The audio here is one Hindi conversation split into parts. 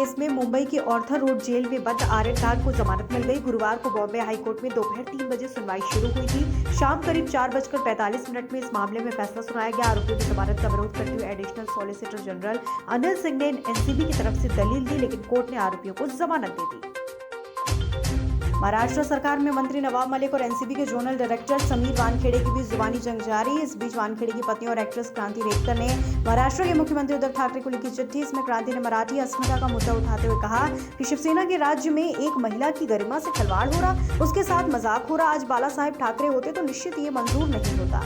केस में मुंबई के ऑर्थर रोड जेल में बंद आर्यन खान को जमानत मिल गई। गुरुवार को बॉम्बे हाईकोर्ट में दोपहर 3 बजे सुनवाई शुरू हुई थी। शाम करीब 4:45 में इस मामले में फैसला सुनाया गया। आरोपियों की जमानत का विरोध करते हुए additional solicitor general Anil Singh ने एनसीबी की तरफ से दलील दी, लेकिन कोर्ट ने आरोपियों को जमानत दे दी। महाराष्ट्र सरकार में मंत्री नवाब मलिक और एनसीबी के जोनल डायरेक्टर समीर वानखेड़े के बीच जुबानी जंग जारी। इस बीच वानखेड़े की पत्नी और एक्ट्रेस क्रांति रेडकर ने महाराष्ट्र के मुख्यमंत्री उद्धव ठाकरे को लिखी चिट्ठी। इसमें क्रांति ने मराठी अस्मिता का मुद्दा उठाते हुए कहा कि शिवसेना के राज्य में एक महिला की गरिमा से खिलवाड़ हो रहा, उसके साथ मजाक हो रहा। आज बाला साहेब ठाकरे होते तो निश्चित ये मंजूर नहीं होता।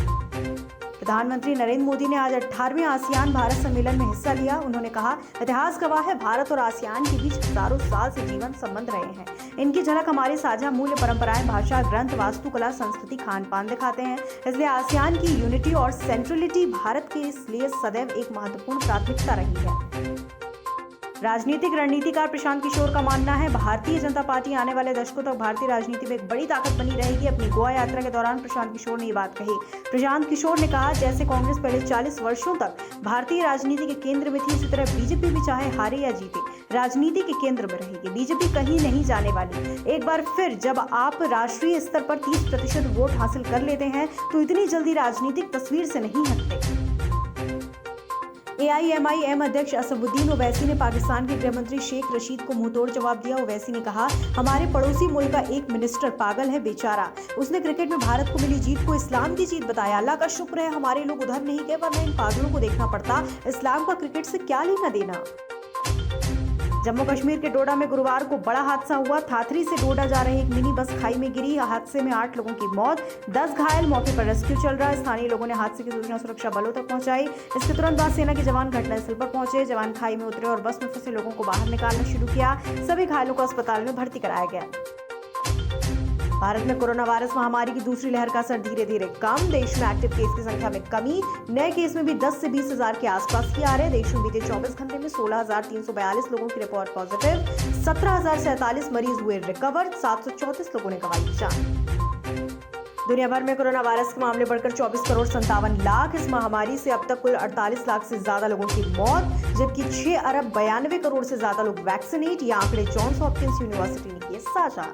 प्रधानमंत्री नरेंद्र मोदी ने आज 18वें आसियान भारत सम्मेलन में हिस्सा लिया। उन्होंने कहा, इतिहास गवाह है, भारत और आसियान के बीच हजारों साल से जीवन संबंध रहे हैं। इनकी झलक हमारे साझा मूल्य, परंपराएं, भाषा, ग्रंथ, वास्तुकला, संस्कृति, खान पान दिखाते हैं। इसलिए आसियान की यूनिटी और सेंट्रलिटी भारत के लिए सदैव एक महत्वपूर्ण प्राथमिकता रही है। राजनीतिक रणनीतिकार प्रशांत किशोर का मानना है, भारतीय जनता पार्टी आने वाले दशकों तक भारतीय राजनीति में एक बड़ी ताकत बनी रहेगी। अपनी गोवा यात्रा के दौरान प्रशांत किशोर ने ये बात कही। प्रशांत किशोर ने कहा, जैसे कांग्रेस पहले 40 वर्षों तक भारतीय राजनीति के केंद्र में थी, इसी तरह बीजेपी भी चाहे हारे या जीते राजनीति के केंद्र में रहेगी। बीजेपी कहीं नहीं जाने वाली। एक बार फिर जब आप राष्ट्रीय स्तर पर 30% वोट हासिल कर लेते हैं तो इतनी जल्दी राजनीतिक तस्वीर से नहीं हटते। AIMIM अध्यक्ष असदुद्दीन ओवैसी ने पाकिस्तान के गृह मंत्री शेख रशीद को मुंहतोड़ जवाब दिया। ओवैसी ने कहा, हमारे पड़ोसी मुल्क का एक मिनिस्टर पागल है, बेचारा। उसने क्रिकेट में भारत को मिली जीत को इस्लाम की जीत बताया। अल्लाह का शुक्र है हमारे लोग उधर नहीं गए, वरना इन पागलों को देखना पड़ता। इस्लाम का क्रिकेट से क्या लेना देना। जम्मू कश्मीर के डोडा में गुरुवार को बड़ा हादसा हुआ। थाथरी से डोडा जा रही एक मिनी बस खाई में गिरी। हादसे में 8 लोगों की मौत, 10 घायल। मौके पर रेस्क्यू चल रहा है। स्थानीय लोगों ने हादसे की सूचना सुरक्षा बलों तक पहुंचाई। इसके तुरंत बाद सेना के जवान घटनास्थल पर पहुंचे। जवान खाई में उतरे और बस में फंसे लोगों को बाहर निकालना शुरू किया। सभी घायलों को अस्पताल में भर्ती कराया गया। भारत में कोरोना वायरस महामारी की दूसरी लहर का असर धीरे धीरे कम। देश में एक्टिव केस की संख्या में कमी। नए केस में भी 10 से 20 हजार के आसपास की आ रहे। देश में बीते 24 घंटे में 16,342 लोगों की रिपोर्ट पॉजिटिव। 17,047 मरीज हुए रिकवर। 734 लोगों ने गंवाई जान। दुनिया भर में कोरोना वायरस के मामले बढ़कर 24,57,00,000। इस महामारी से अब तक कुल 48 लाख से ज्यादा लोगों की मौत, जबकि 6,92 करोड़ से ज्यादा लोग वैक्सीनेट। ये आंकड़े जॉन्स हॉपकिंस यूनिवर्सिटी ने किए साझा।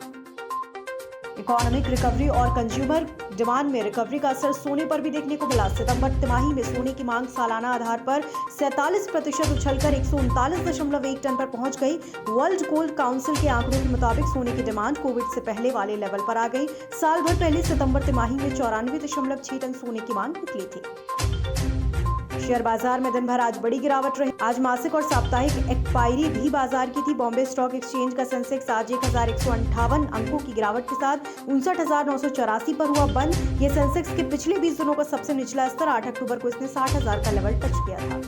इकोनॉमिक रिकवरी और कंज्यूमर डिमांड में रिकवरी का असर सोने पर भी देखने को मिला। सितंबर तिमाही में सोने की मांग सालाना आधार पर 47% उछलकर 139.1 टन पर पहुंच गई। वर्ल्ड गोल्ड काउंसिल के आंकड़ों के मुताबिक सोने की डिमांड कोविड से पहले वाले लेवल पर आ गई। साल भर पहले सितंबर तिमाही में 94.6 टन सोने की मांग निकली थी। शेयर बाजार में दिन भर आज बड़ी गिरावट रही। आज मासिक और साप्ताहिक एक्सपायरी भी बाजार की थी। बॉम्बे स्टॉक एक्सचेंज का सेंसेक्स आज 1158 अंकों की गिरावट के साथ 59,984 पर हुआ बंद। ये सेंसेक्स के पिछले 20 दिनों का सबसे निचला स्तर। 8 अक्टूबर को इसने 60,000 का लेवल टच किया था।